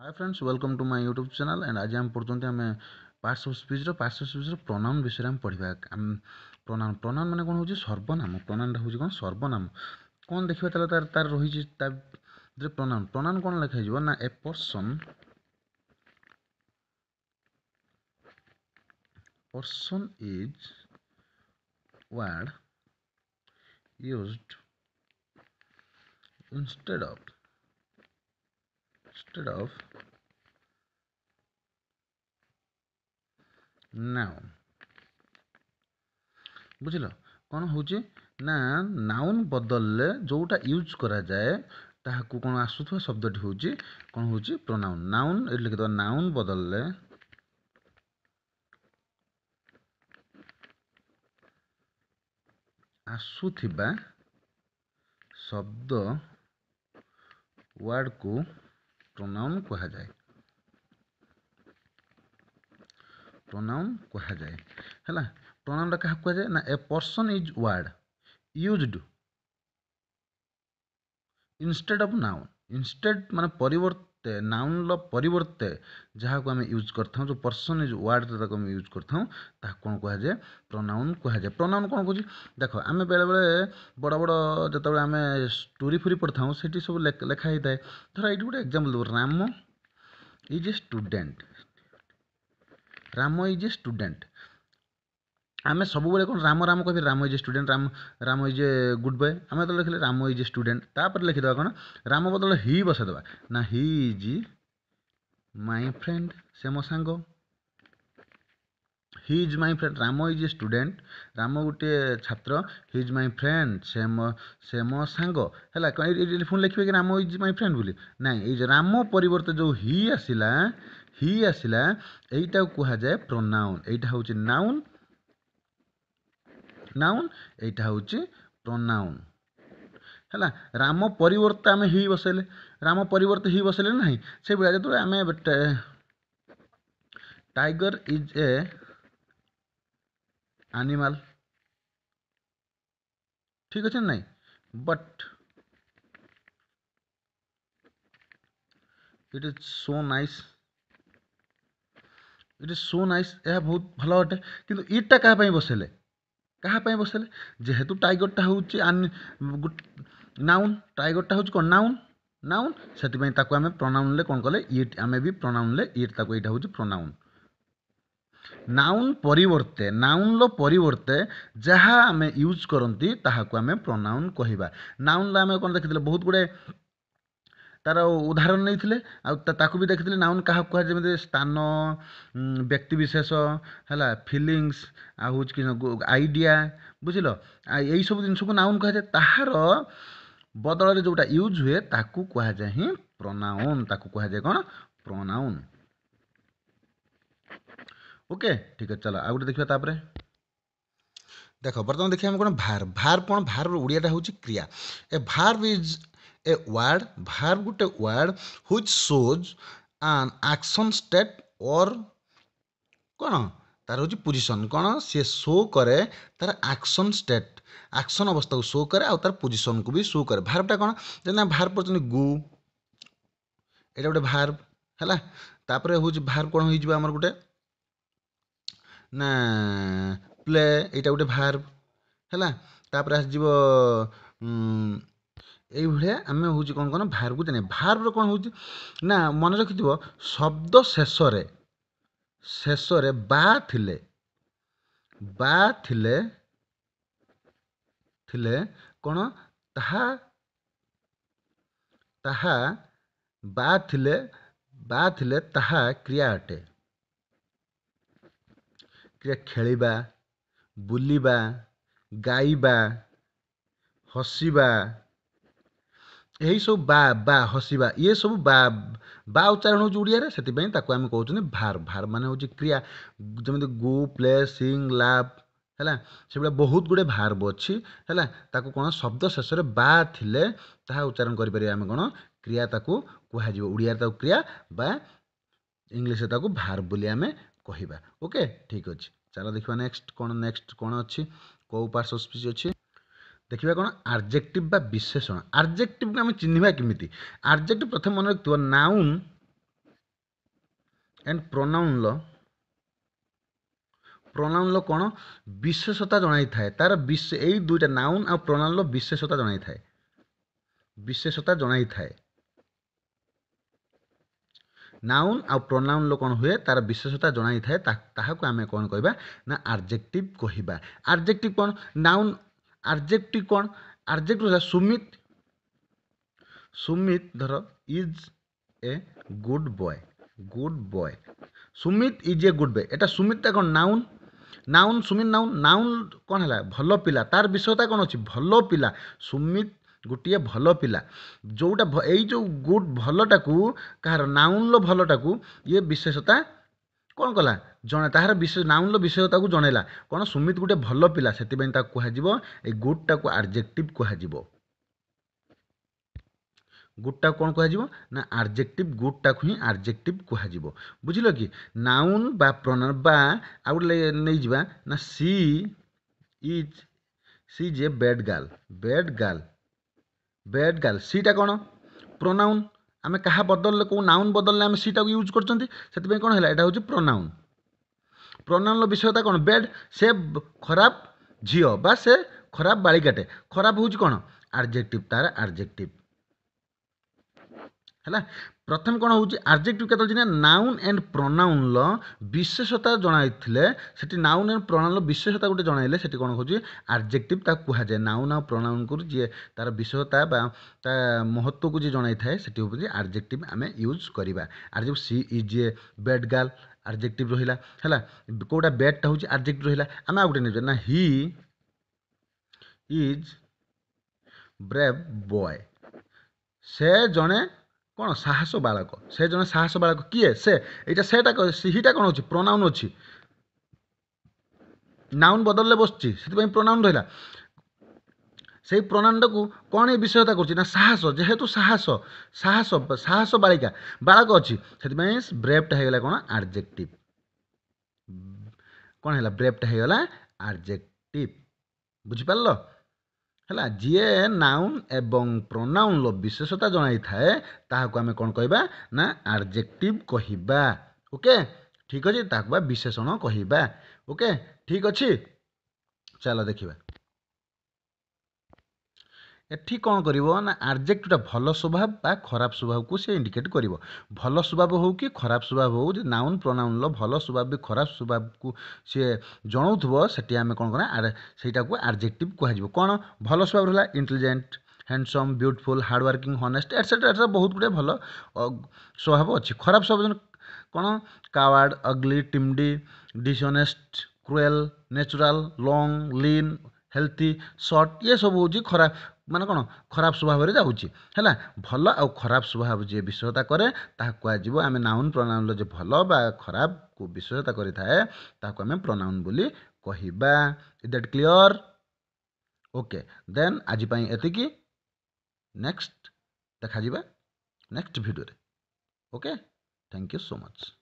Hi friends welcome to my YouTube channel and आज हम पढ़ते आम पार्ट्स ऑफ स्पीच प्रोनाउन विषय में पढ़ा प्रोनाउन प्रोनाउन माने कौन हो सर्वनाम प्रोनाउन हूँ कौन सर्वनाम कौन देखिए तार तार रही प्रोनाउन प्रोनाउन कौन लिखा ना a person is word used instead of noun बुझल कौन हूँ ना नाउन बदलले जोटा यूज करा जाए ताहाकू कौन आसुथवा शब्दटी हूँ कौन हूँ प्रोनाउन नाउन ये लिखिद नाउन बदलले आसुथिबा शब्द वर्ड को प्रोनाउन कहा जाए है प्रोनाउन क्या कहा जाए ना a person is word used instead of noun instead माने परिवर्ते नाउन परिवर्ते जहाँ को आम यूज करता जो पर्सन इज वर्ड तक आम यूज करता कौन कह जाए प्रोनाउन कह जाए प्रोनाउन कौन कह देख आम बेले बेले बड़ बड़ जो आम स्टोरी फुरी पढ़ी था से सब लेखा होता है धर ये गोटे एग्जांपल देव Ram is a student Ram is a student आम सब कौन राम राम कह Ram is a student Ram is a good boy आम तो लिखले राम इज ए स्टूडेंट तापर लिखिदेवा कौन राम बदल ही बसदेवा ना ही इज माय फ्रेंड से मो सांग he is my friend Ram is a student Ram गोटे छात्र ही इज माय फ्रेंड से मो सांग है पुणी लिखे कि राम इज माय फ्रेंड बोली ना ये राम परिवर्ते जो ही आसला यहीटा कह जाए प्रोनाउन यहीटा हूँ नाउन नाउन एटा हूँ प्रोनाउन है राम परिवर्ते आम ही बसैले राम परिवर्ते ही बसैले ना से भाया जो आम टाइगर इज ए एनिमल ठीक अच्छे ना but it is so nice यह बहुत भल अटे किंतु इटा क्या बसैले क्या बसैले जेहेतु टाइगरटा हूँ नाउन टाइगरटा हूँ कौन नाउन नाउन से आम प्रोनाउन कौन कले इट आम भी प्रोनाउन इट यहाँ हूँ प्रोनाउन नाउन परिवर्ते जहाँ आम यूज करती ताहाकू आम प्रोनाउन कहवा नाउन आम कौन देखी बहुत गुड़े तार उदाहरण नहीं ताकू भी देखी नाउन क्या कह जमी स्थान व्यक्ति विशेष है फिलिंग्स हूँ आइडिया बुझल यही सब जिन को नाउन कह जाए ताहार बदल जोटा यूज हुए ताकू कह जाए ही प्रोनाउन ताकू कह जाए कौन प्रोनाउन ओके ठीक है चलो आउ देखिए तापर देख बर्तमान देखिए आम कौन भार्ब भार्ब कौन भार्ब ओडियाटा हूँ क्रिया a verb is a word verb गोटे word which shows an action state और कौन तार हूँ पोजिशन कौन सी शो करे तार एक्शन स्टेट एक्शन अवस्था को शो करे और तार पोजिशन को भी शो करे भार्बटा कौन जैसे भार्ब पढ़ते गु एटा गोटे भार्ब है तापर हूँ भार्ब कौन हो आमर गोटे ना प्ले एटा गोटे भार्ब है तापर आसजिव ये आम हूँ कौन कौन भार्ब को जाने भार्ब कौन हूँ ना मन रखि शब्द शेष बा थिले कौन ताहा ताहा बा थिले ताहा क्रिया अटे क्रिया खेलिबा बुलिबा गाइबा हसिबा यही सब बा हसिबा ये सब बा उच्चारण हूँ ओडिया से आम कहते भार्ब भार्ब माने हूँ क्रिया जमी गो प्ले सिंग लाभ है से बहुत गुड़े भार्ब अच्छी है ताकू कौन शब्द शेष बा थिले ताहा उच्चारण करें आम कौन क्रिया ताकू कह ओडिया क्रिया बा इंग्लिश ताकू भार्ब बोली आम कहवा ओके ठीक अच्छे चलो देखा नेक्स्ट कौन अच्छी कौ पार्ट्स ऑफ स्पीच अच्छी देखिए कौन आर्जेक्टिव बा विशेषण आर्जेक्टिव को आम चिन्हवा केमिति आर्जेक्टिव प्रथम मन रखिथ नाउन एंड प्रोनाउन कौन विशेषता जनाई थाए तार यही दुईटा नाउन आ प्रोनाउन विशेषता जनाई थाए नाउन आ प्रोनाउन कौन हुए तार विशेषता जनाई थाए ताहाको आमे कौन कहबा ना एडजेक्टिव कहबा एडजेक्टिव कौन नाउन एडजेक्टिव कौन एडजेक्टिव सुमित धर is a good boy Sumit is a good boy एटा सुमित कौन noun noun Sumit noun noun कौन है भल पिला तार विषयता कौन अच्छी भल पिला सुमित गोटे भल पिला जोटा यही जो गुड भलटा को कहार नाउन भलटा को ये विशेषता कौन कला जड़े तार विशेष नाउन विशेषता को जनइला कौन सुमित गोटे भल पिला से कह गुडटा को एडजेक्टिव कह गुडटा कौन कह ना एडजेक्टिव गुडटा को ही एडजेक्टिव कह बुझिल कि नाउन बा प्रोनाउन बा आउ नहीं जावा ना सी इज ए बैड गर्ल सीटा कौन प्रोनाउन आमे कहा बदल को नाउन बदल आम सीटा को यूज कर कौन है यहाँ हूँ प्रोनाउन विषयता कौन बैड से खराब झील बा से खराब बालिकाटे खराब हूँ कौन एडजेक्टिव तार एडजेक्टिव है प्रथम कौन हूँ एडजेक्टिव के नाउन एंड प्रोनाउन विशेषता जनाइले से नाउन एंड प्रोनाउन विशेषता गोटे जनइले से कौन हूँ एडजेक्टिव कहुए नाउन आ प्रोनाउन को जी तार विशेषता महत्व को जी जनई थाए से एडजेक्टिव आम यूज करवा adjective she is a bad girl adjective रहा है कौटा बैडटा हूँ एडजेक्टिव रहा आम आ गए ना ही इज ब्रेव बॉय से जड़े कौन साहस बालक से जन साहस बालक किए से यहाँ सेटा कौन अच्छी प्रोनाउन अच्छी नाउन बदल बस प्रोनाउन रहा से प्रोनाउनटा को कौन ये विषयता कर साहस जेहेतु साहस साहस साहस बालिका बालक अच्छी से ब्रेवटा होगा कौन एडजेक्टिव कौन है ब्रेवटा होगा एडजेक्टिव बुझिपार है जीए नाउन एवं प्रोनाउन विशेषता जनाई थाए ताहाको आमे कौन कहबा ना एडजेक्टिव कहबा ओके ठीक अच्छे ताकबा विशेषण कहबा ओके ठीक अच्छे चलो देखिबा एठी कौन करिवो ना एडजेक्टिवटा भल स्वभाव बा खराब स्वभाव को से इंडिकेट करिवो भल स्वभाव हो कि खराब स्वभाव हो नाउन प्रोनाउन भल स्वभाव भी खराब स्वभाव को सी जनाउथबो सेठी आमे कौन करना सेटा को एडजेक्टिव कह कौन भल स्वभाव रहा intelligent handsome beautiful hardworking honest etcetera बहुत गुटे भल स्वभाव अच्छी खराब स्वभाव कौन coward ugly timid dishonest cruel natural long lean healthy short ये सब हूँ खराब माने कौन खराब स्वभाव जाऊँगी है भल आ खराब स्वभाव जी विशेषता कै कह आम नाउन प्रोनाउन जो भल बा खराब को विशेषता करें आम प्रोनाउन बोली कहबा is that clear okay then आज एतिकी नेक्स्ट देखा next video okay thank you so much.